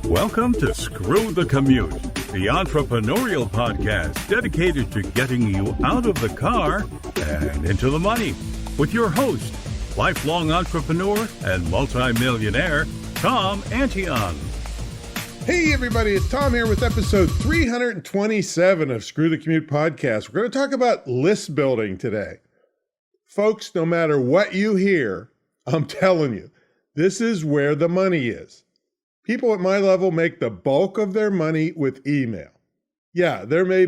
Welcome to Screw the Commute, the entrepreneurial podcast dedicated to getting you out of the car and into the money, with your host, lifelong entrepreneur and multimillionaire, Tom Antion. Hey everybody, it's Tom here with episode 327 of Screw the Commute podcast. We're going to talk about list building today. Folks, no matter what you hear, I'm telling you, this is where the money is. People at my level make the bulk of their money with email. Yeah, they may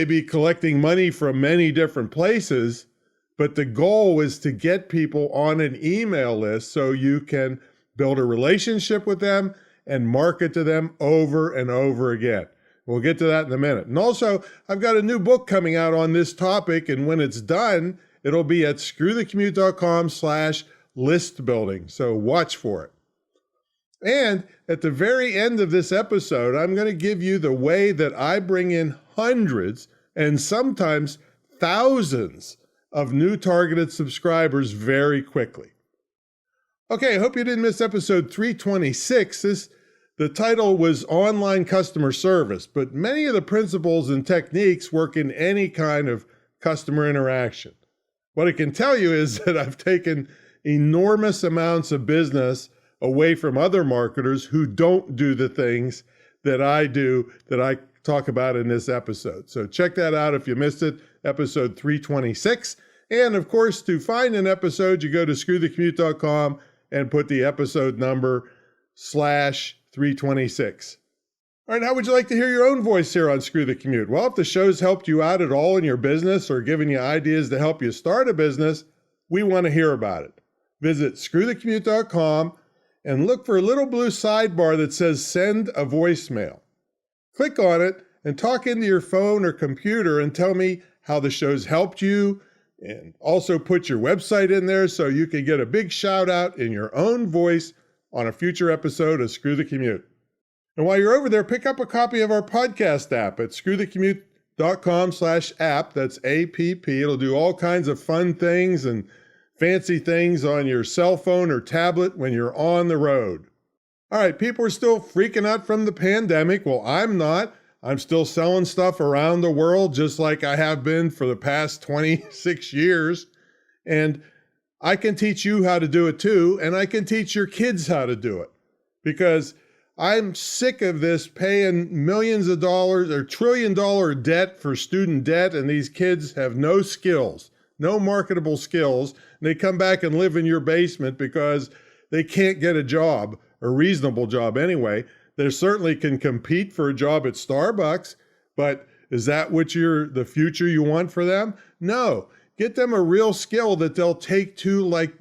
be collecting money from many different places, but the goal is to get people on an email list so you can build a relationship with them and market to them over and over again. We'll get to that in a minute. And also, I've got a new book coming out on this topic, and when it's done, it'll be at screwthecommute.com/list building. So watch for it. And at the very end of this episode, I'm going to give you the way that I bring in hundreds and sometimes thousands of new targeted subscribers very quickly. Okay, I hope you didn't miss episode 326. The title was Online Customer Service, but many of the principles and techniques work in any kind of customer interaction. What I can tell you is that I've taken enormous amounts of business away from other marketers who don't do the things that I do, that I talk about in this episode. So check that out if you missed it, episode 326. And of course, to find an episode, you go to screwthecommute.com and put the episode number /326. All right, how would you like to hear your own voice here on Screw the Commute? Well, if the show's helped you out at all in your business or given you ideas to help you start a business, we want to hear about it. Visit screwthecommute.com and look for a little blue sidebar that says send a voicemail. Click on it and talk into your phone or computer and tell me how the show's helped you, and also put your website in there so you can get a big shout out in your own voice on a future episode of Screw the Commute. And while you're over there, pick up a copy of our podcast app at screwthecommute.com/app. That's APP. It'll do all kinds of fun things and fancy things on your cell phone or tablet when you're on the road. All right, people are still freaking out from the pandemic. Well, I'm not. I'm still selling stuff around the world just like I have been for the past 26 years. And I can teach you how to do it too, and I can teach your kids how to do it. Because I'm sick of this paying millions of dollars or $1 trillion debt for student debt, and these kids have no skills. No marketable skills, and they come back and live in your basement because they can't get a job, a reasonable job anyway. They certainly can compete for a job at Starbucks, but is that what the future you want for them? No. Get them a real skill that they'll take to like,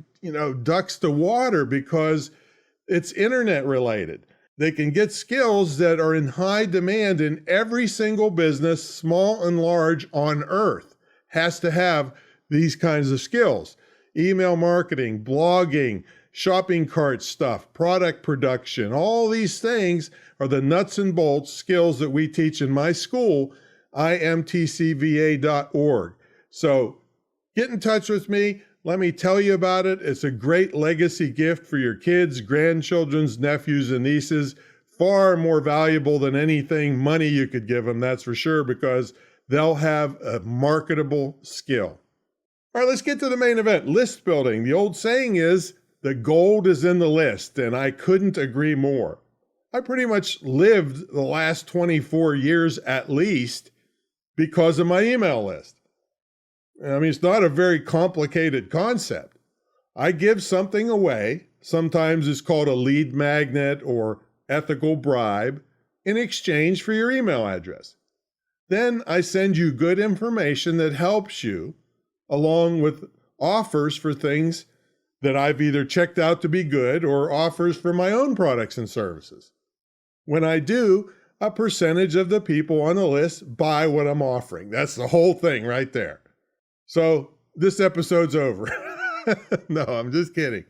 ducks to water because it's internet related. They can get skills that are in high demand in every single business, small and large, on earth. Has to have these kinds of skills: email marketing, blogging, shopping cart stuff, product production. All these things are the nuts and bolts skills that we teach in my school, imtcva.org. So get in touch with me. Let me tell you about it. It's a great legacy gift for your kids, grandchildren's, nephews, and nieces. Far more valuable than anything money you could give them, that's for sure, because they'll have a marketable skill. All right, let's get to the main event, list building. The old saying is, the gold is in the list, and I couldn't agree more. I pretty much lived the last 24 years at least because of my email list. I mean, it's not a very complicated concept. I give something away, sometimes it's called a lead magnet or ethical bribe, in exchange for your email address. Then I send you good information that helps you, along with offers for things that I've either checked out to be good or offers for my own products and services. When I do, a percentage of the people on the list buy what I'm offering. That's the whole thing right there. So this episode's over. No, I'm just kidding.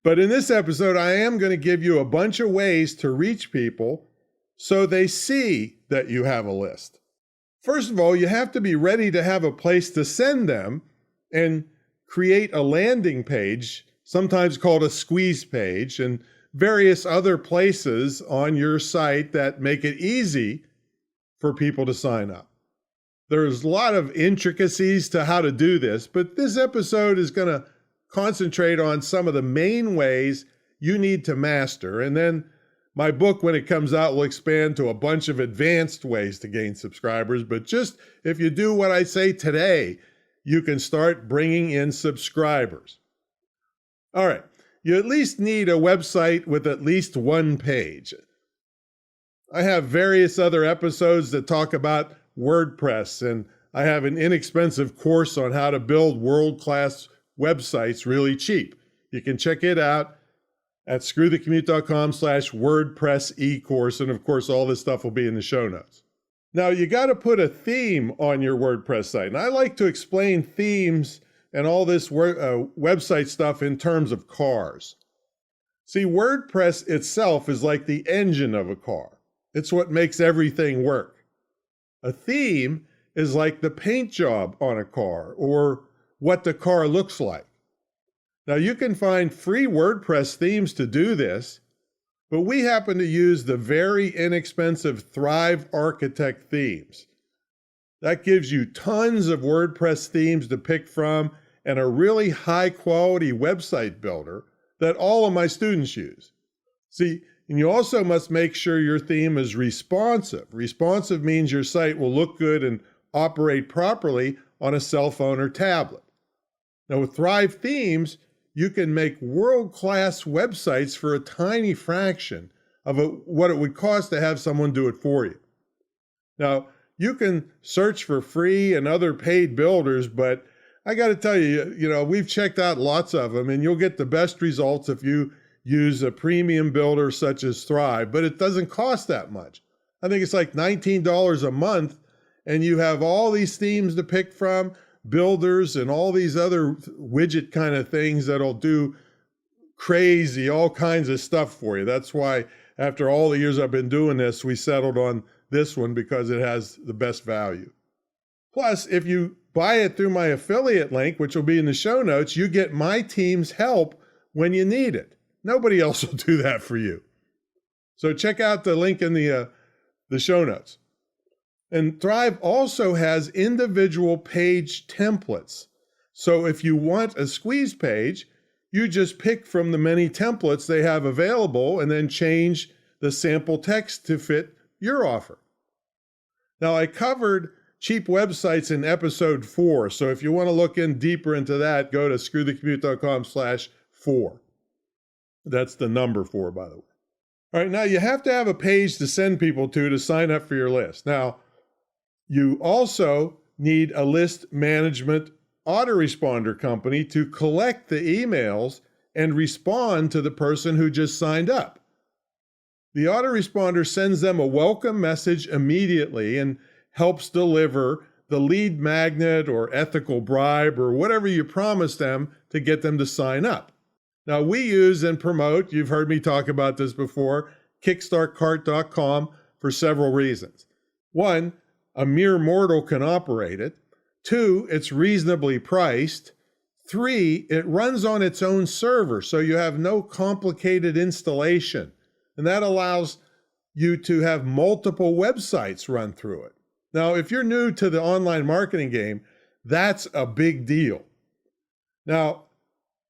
But in this episode, I am going to give you a bunch of ways to reach people so they see that you have a list. First of all, you have to be ready to have a place to send them and create a landing page, sometimes called a squeeze page. And various other places on your site that make it easy for people to sign up. There's a lot of intricacies to how to do this, but this episode is going to concentrate on some of the main ways you need to master. And then my book, when it comes out, will expand to a bunch of advanced ways to gain subscribers. But just if you do what I say today, you can start bringing in subscribers. All right. You at least need a website with at least one page. I have various other episodes that talk about WordPress, and I have an inexpensive course on how to build world-class websites really cheap. You can check it out at screwthecommute.com/WordPress e-course. And of course, all this stuff will be in the show notes. Now, you got to put a theme on your WordPress site. And I like to explain themes and all this website stuff in terms of cars. See, WordPress itself is like the engine of a car. It's what makes everything work. A theme is like the paint job on a car or what the car looks like. Now, you can find free WordPress themes to do this, but we happen to use the very inexpensive Thrive Architect themes. That gives you tons of WordPress themes to pick from and a really high-quality website builder that all of my students use. See, and you also must make sure your theme is responsive. Responsive means your site will look good and operate properly on a cell phone or tablet. Now, with Thrive themes, you can make world-class websites for a tiny fraction of what it would cost to have someone do it for you. Now, you can search for free and other paid builders, but I got to tell you, we've checked out lots of them, and you'll get the best results if you use a premium builder such as Thrive, but it doesn't cost that much. I think it's like $19 a month, and you have all these themes to pick from, builders, and all these other widget kind of things that'll do crazy, all kinds of stuff for you. That's why after all the years I've been doing this, we settled on this one because it has the best value. Plus, if you buy it through my affiliate link, which will be in the show notes, you get my team's help when you need it. Nobody else will do that for you. So check out the link in the show notes. And Thrive also has individual page templates. So if you want a squeeze page, you just pick from the many templates they have available and then change the sample text to fit your offer. Now, I covered cheap websites in episode 4. So if you want to look in deeper into that, go to screwthecommute.com/4. That's the number 4, by the way. All right, now you have to have a page to send people to sign up for your list. Now, you also need a list management autoresponder company to collect the emails and respond to the person who just signed up. The autoresponder sends them a welcome message immediately and helps deliver the lead magnet or ethical bribe or whatever you promised them to get them to sign up. Now, we use and promote, you've heard me talk about this before, kickstartcart.com for several reasons. 1, a mere mortal can operate it. 2, it's reasonably priced. 3, it runs on its own server, so you have no complicated installation. And that allows you to have multiple websites run through it. Now, if you're new to the online marketing game, that's a big deal. Now,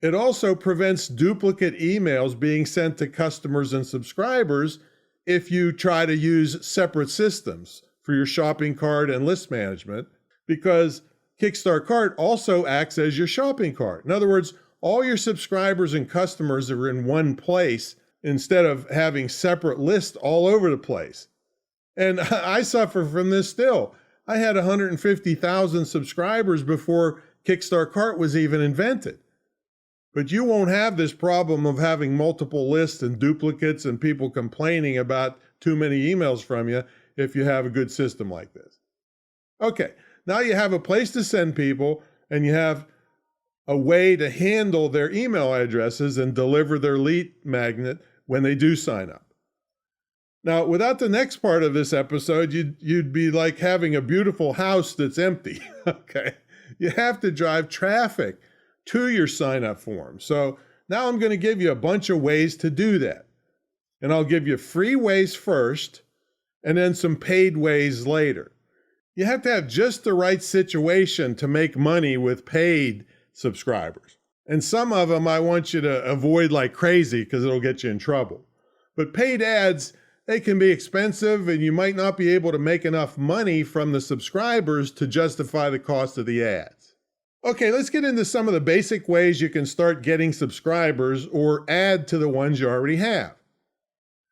it also prevents duplicate emails being sent to customers and subscribers if you try to use separate systems for your shopping cart and list management, because Kickstart Cart also acts as your shopping cart. In other words, all your subscribers and customers are in one place instead of having separate lists all over the place. And I suffer from this still. I had 150,000 subscribers before Kickstart Cart was even invented. But you won't have this problem of having multiple lists and duplicates and people complaining about too many emails from you if you have a good system like this. Okay, now you have a place to send people and you have a way to handle their email addresses and deliver their lead magnet when they do sign up. Now, without the next part of this episode, you'd be like having a beautiful house that's empty, okay? You have to drive traffic to your sign-up form. So now I'm going to give you a bunch of ways to do that. And I'll give you free ways first and then some paid ways later. You have to have just the right situation to make money with paid subscribers. And some of them I want you to avoid like crazy because it'll get you in trouble. But paid ads, they can be expensive and you might not be able to make enough money from the subscribers to justify the cost of the ads. Okay, let's get into some of the basic ways you can start getting subscribers or add to the ones you already have.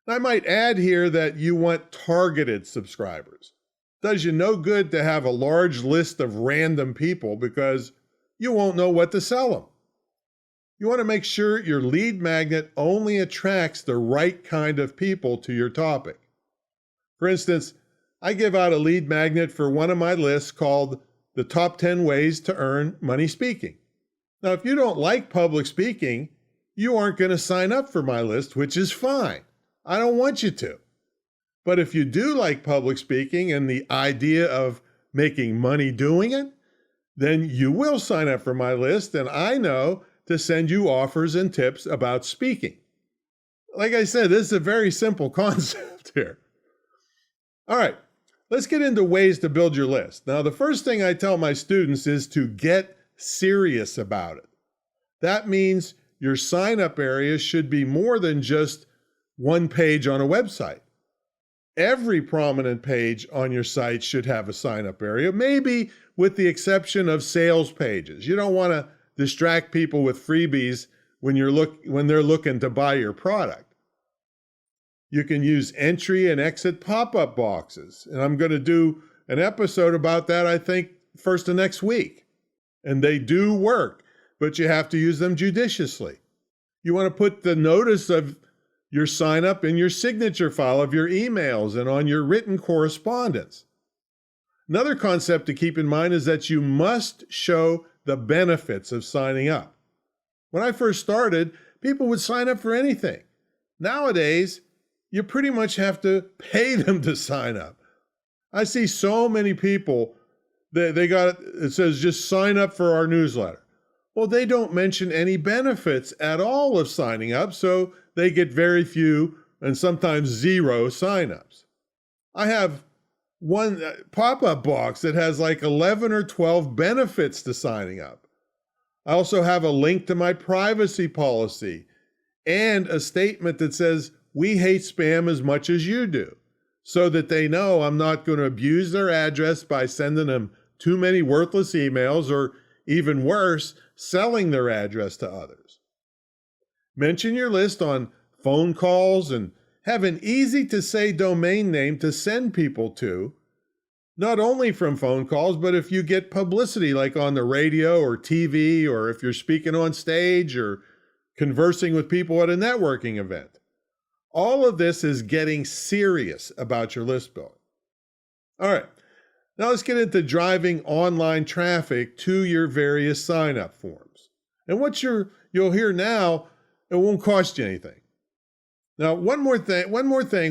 I might add here that you want targeted subscribers. It does you no good to have a large list of random people because you won't know what to sell them. You want to make sure your lead magnet only attracts the right kind of people to your topic. For instance, I give out a lead magnet for one of my lists called the Top 10 Ways to Earn Money Speaking. Now, if you don't like public speaking, you aren't going to sign up for my list, which is fine. I don't want you to. But if you do like public speaking and the idea of making money doing it, then you will sign up for my list, and I know to send you offers and tips about speaking. Like I said, this is a very simple concept here. All right, let's get into ways to build your list. Now, the first thing I tell my students is to get serious about it. That means your sign-up area should be more than just one page on a website. Every prominent page on your site should have a sign-up area, maybe with the exception of sales pages. You don't want to distract people with freebies when they're looking to buy your product. You can use entry and exit pop-up boxes. And I'm going to do an episode about that, I think, first of next week. And they do work, but you have to use them judiciously. You want to put the notice of your sign up in your signature file of your emails and on your written correspondence. Another concept to keep in mind is that you must show the benefits of signing up. When I first started, people would sign up for anything. Nowadays, you pretty much have to pay them to sign up. I see so many people, it says just sign up for our newsletter. Well, they don't mention any benefits at all of signing up, so they get very few and sometimes zero signups. I have one pop-up box that has like 11 or 12 benefits to signing up. I also have a link to my privacy policy and a statement that says, we hate spam as much as you do, so that they know I'm not going to abuse their address by sending them too many worthless emails or even worse, selling their address to others. Mention your list on phone calls and have an easy-to-say domain name to send people to, not only from phone calls, but if you get publicity like on the radio or TV, or if you're speaking on stage or conversing with people at a networking event. All of this is getting serious about your list building. All right, now let's get into driving online traffic to your various sign-up forms. And what you'll hear now, it won't cost you anything. Now, one more thing,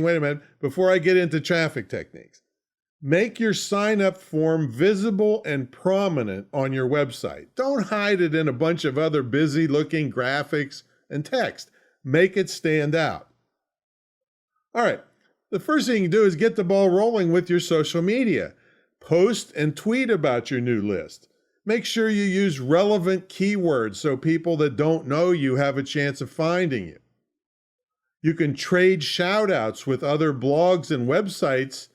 wait a minute, before I get into traffic techniques. Make your sign-up form visible and prominent on your website. Don't hide it in a bunch of other busy-looking graphics and text. Make it stand out. All right, the first thing you do is get the ball rolling with your social media. Post and tweet about your new list. Make sure you use relevant keywords so people that don't know you have a chance of finding you. You can trade shout-outs with other blogs and websites.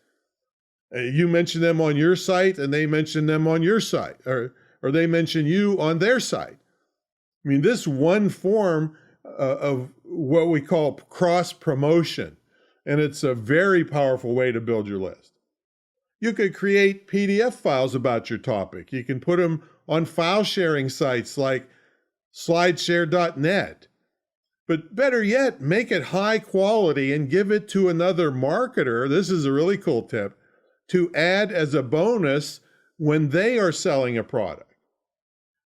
You mention them on your site and they mention them on your site, or they mention you on their site. I mean, this one form of what we call cross-promotion, and it's a very powerful way to build your list. You could create PDF files about your topic. You can put them on file sharing sites like slideshare.net. But better yet, make it high quality and give it to another marketer. This is a really cool tip, to add as a bonus when they are selling a product.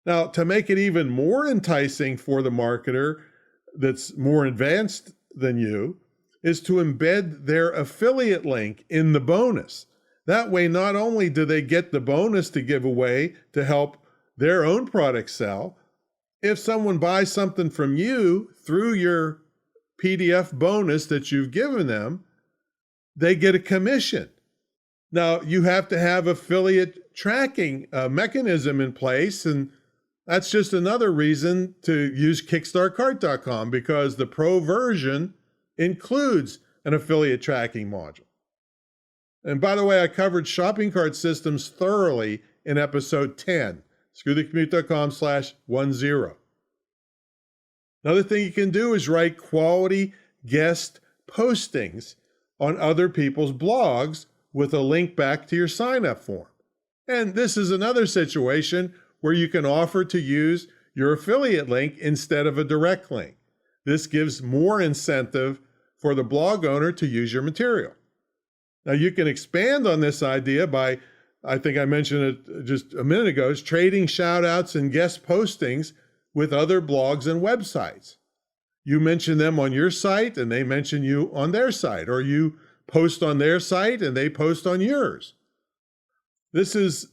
Now, to make it even more enticing for the marketer that's more advanced than you, is to embed their affiliate link in the bonus. That way, not only do they get the bonus to give away to help their own product sell, if someone buys something from you through your PDF bonus that you've given them, they get a commission. Now, you have to have affiliate tracking mechanism in place, and that's just another reason to use kickstartcart.com, because the pro version includes an affiliate tracking module. And by the way, I covered shopping cart systems thoroughly in episode 10, screwthecommute.com/10. Another thing you can do is write quality guest postings on other people's blogs with a link back to your sign-up form. And this is another situation where you can offer to use your affiliate link instead of a direct link. This gives more incentive for the blog owner to use your material. Now, you can expand on this idea by, I think I mentioned it just a minute ago, is trading shout-outs and guest postings with other blogs and websites. You mention them on your site and they mention you on their site, or you post on their site and they post on yours. This is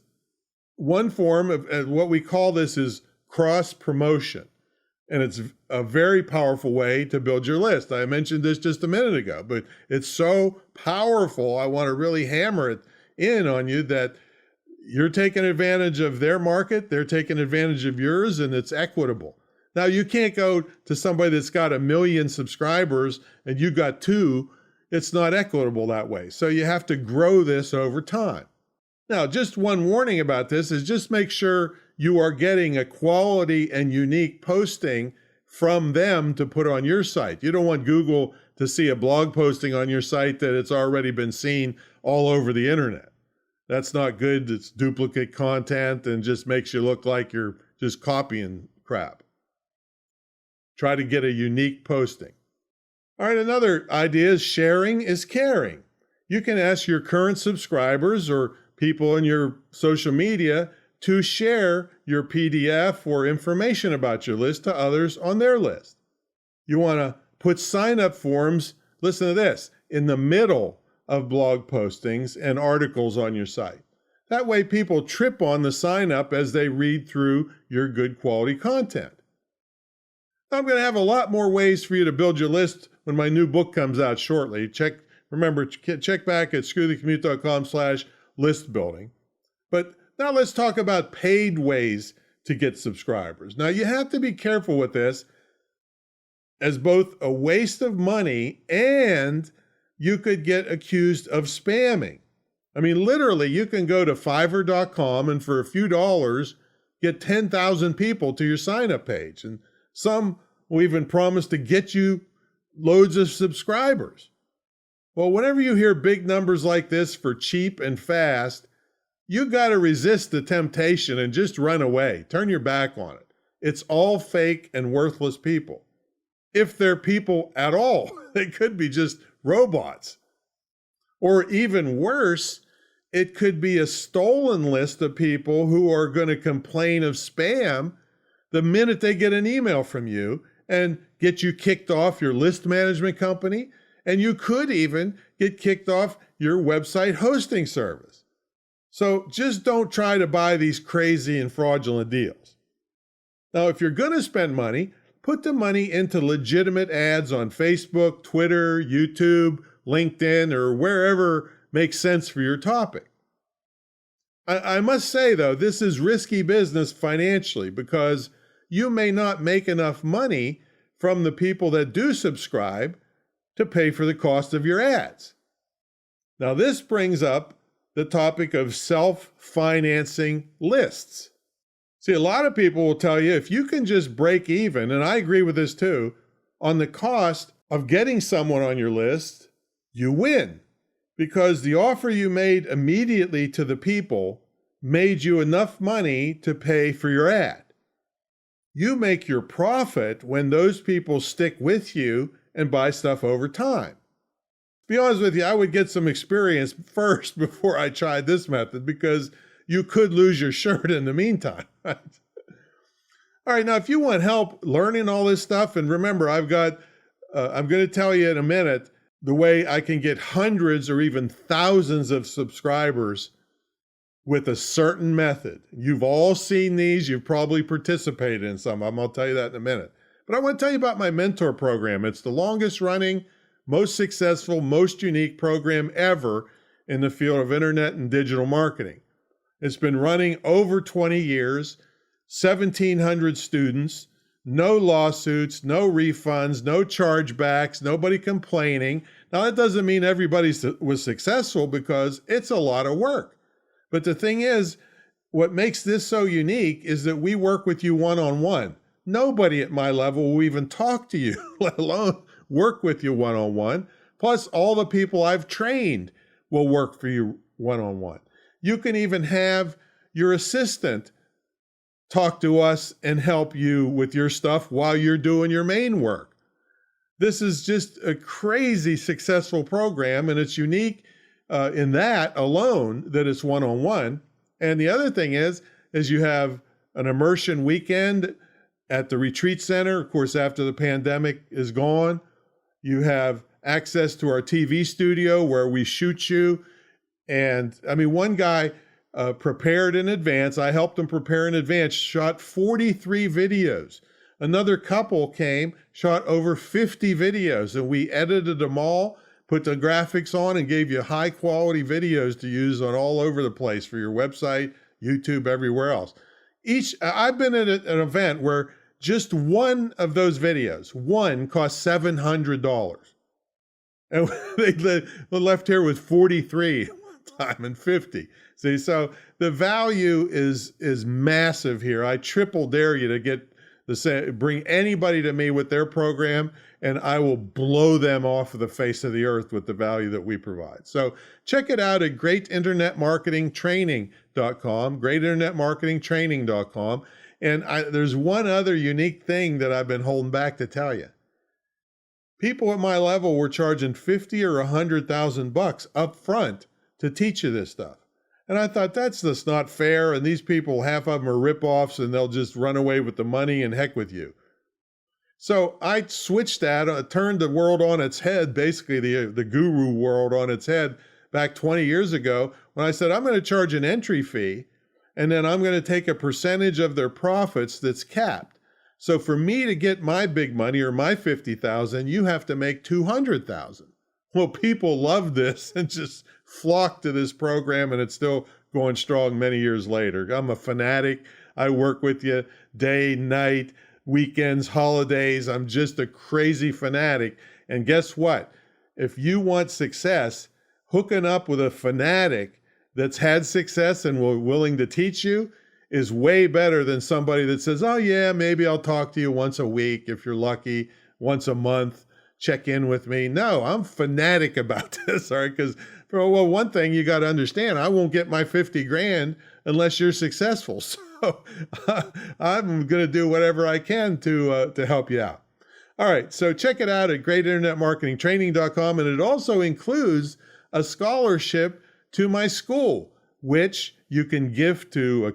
one form of what we call this is cross-promotion. And it's a very powerful way to build your list. I mentioned this just a minute ago, but it's so powerful, I want to really hammer it in on you that you're taking advantage of their market, they're taking advantage of yours, and it's equitable. Now, you can't go to somebody that's got 1 million subscribers and you got 2. It's not equitable that way. So you have to grow this over time. Now, just one warning about this is just make sure you are getting a quality and unique posting from them to put on your site. You don't want Google to see a blog posting on your site that it's already been seen all over the internet. That's not good. It's duplicate content and just makes you look like you're just copying crap. Try to get a unique posting. All right, another idea is sharing is caring. You can ask your current subscribers or people in your social media to share your PDF or information about your list to others on their list. You want to put sign-up forms, listen to this, in the middle of blog postings and articles on your site. That way people trip on the sign-up as they read through your good quality content. I'm going to have a lot more ways for you to build your list when my new book comes out shortly. Remember, check back at screwthecommute.com/list building. But now let's talk about paid ways to get subscribers. Now, you have to be careful with this, as both a waste of money and you could get accused of spamming. I mean, literally, you can go to Fiverr.com and for a few dollars, get 10,000 people to your sign-up page. And some will even promise to get you loads of subscribers. Well, whenever you hear big numbers like this for cheap and fast, you got to resist the temptation and just run away. Turn your back on it. It's all fake and worthless people. If they're people at all, they could be just robots. Or even worse, it could be a stolen list of people who are going to complain of spam the minute they get an email from you and get you kicked off your list management company. And you could even get kicked off your website hosting service. So just don't try to buy these crazy and fraudulent deals. Now, if you're going to spend money, put the money into legitimate ads on Facebook, Twitter, YouTube, LinkedIn, or wherever makes sense for your topic. I must say, though, this is risky business financially because you may not make enough money from the people that do subscribe to pay for the cost of your ads. Now, this brings up the topic of self-financing lists. See, a lot of people will tell you if you can just break even, and I agree with this too, on the cost of getting someone on your list, you win. Because the offer you made immediately to the people made you enough money to pay for your ad. You make your profit when those people stick with you and buy stuff over time. To be honest with you, I would get some experience first before I tried this method because you could lose your shirt in the meantime. Right? All right, now if you want help learning all this stuff, and remember, I'm going to tell you in a minute the way I can get hundreds or even thousands of subscribers with a certain method. You've all seen these. You've probably participated in some. I'm going to tell you that in a minute. But I want to tell you about my mentor program. It's the longest running, most successful, most unique program ever in the field of internet and digital marketing. It's been running over 20 years, 1,700 students, no lawsuits, no refunds, no chargebacks, nobody complaining. Now, that doesn't mean everybody was successful because it's a lot of work. But the thing is, what makes this so unique is that we work with you one-on-one. Nobody at my level will even talk to you, let alone work with you one-on-one. Plus, all the people I've trained will work for you one-on-one. You can even have your assistant talk to us and help you with your stuff while you're doing your main work. This is just a crazy successful program, and it's unique in that alone that it's one-on-one. And the other thing is you have an immersion weekend at the retreat center. Of course, after the pandemic is gone, you have access to our TV studio where we shoot you. And I mean, one guy prepared in advance. I helped him prepare in advance, shot 43 videos. Another couple came, shot over 50 videos, and we edited them all, put the graphics on, and gave you high quality videos to use on all over the place for your website, YouTube, everywhere else. I've been at an event where just one of those videos, one cost $700. And they left here with 43 time and 50. See, so the value is massive here. I triple dare you to bring anybody to me with their program, and I will blow them off of the face of the earth with the value that we provide. So check it out at greatinternetmarketingtraining.com, greatinternetmarketingtraining.com. And there's one other unique thing that I've been holding back to tell you. People at my level were charging $50,000 or $100,000 up front to teach you this stuff. And I thought, that's just not fair. And these people, half of them are ripoffs, and they'll just run away with the money and heck with you. So I switched that, turned the world on its head, basically the guru world on its head back 20 years ago, when I said, I'm going to charge an entry fee, and then I'm going to take a percentage of their profits that's capped. So for me to get my big money or my $50,000, you have to make $200,000. Well, people love this and just flock to this program, and it's still going strong many years later. I'm a fanatic. I work with you day, night, weekends, holidays. I'm just a crazy fanatic. And guess what? If you want success, hooking up with a fanatic that's had success and willing to teach you is way better than somebody that says, oh yeah, maybe I'll talk to you once a week if you're lucky, once a month, check in with me. No, I'm fanatic about this, all right? Because, well, one thing you got to understand, I won't get my 50 grand unless you're successful. So I'm going to do whatever I can to help you out. All right, so check it out at greatinternetmarketingtraining.com, and it also includes a scholarship to my school, which you can gift to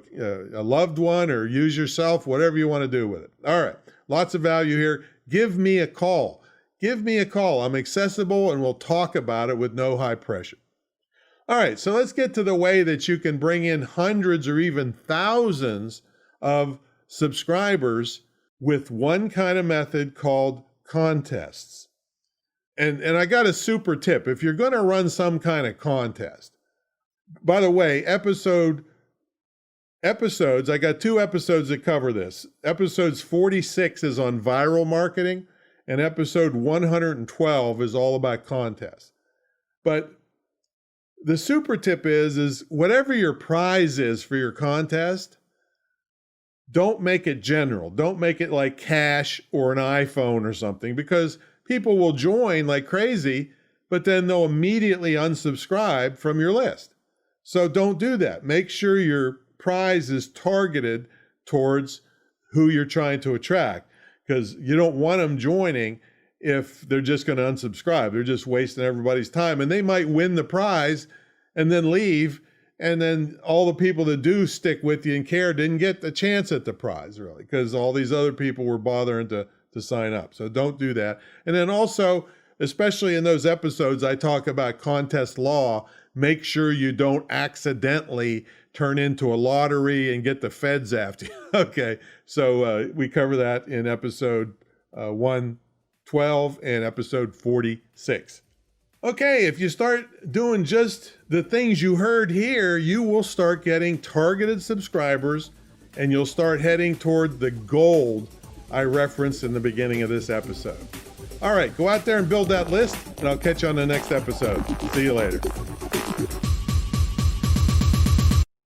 a loved one or use yourself, whatever you want to do with it. All right, lots of value here. Give me a call. Give me a call. I'm accessible, and we'll talk about it with no high pressure. All right, so let's get to the way that you can bring in hundreds or even thousands of subscribers with one kind of method called contests. And I got a super tip. If you're going to run some kind of contest, by the way, episodes, I got 2 episodes that cover this. Episodes 46 is on viral marketing, and episode 112 is all about contests. But the super tip is whatever your prize is for your contest, don't make it general. Don't make it like cash or an iPhone or something, because people will join like crazy, but then they'll immediately unsubscribe from your list. So don't do that. Make sure your prize is targeted towards who you're trying to attract, because you don't want them joining if they're just going to unsubscribe. They're just wasting everybody's time, and they might win the prize and then leave, and then all the people that do stick with you and care didn't get the chance at the prize, really, because all these other people were bothering to sign up. So don't do that. And then also, especially in those episodes, I talk about contest law. Make sure you don't accidentally turn into a lottery and get the feds after you. Okay, so we cover that in episode 112 and episode 46. Okay, if you start doing just the things you heard here, you will start getting targeted subscribers and you'll start heading toward the gold I referenced in the beginning of this episode. All right, go out there and build that list, and I'll catch you on the next episode. See you later.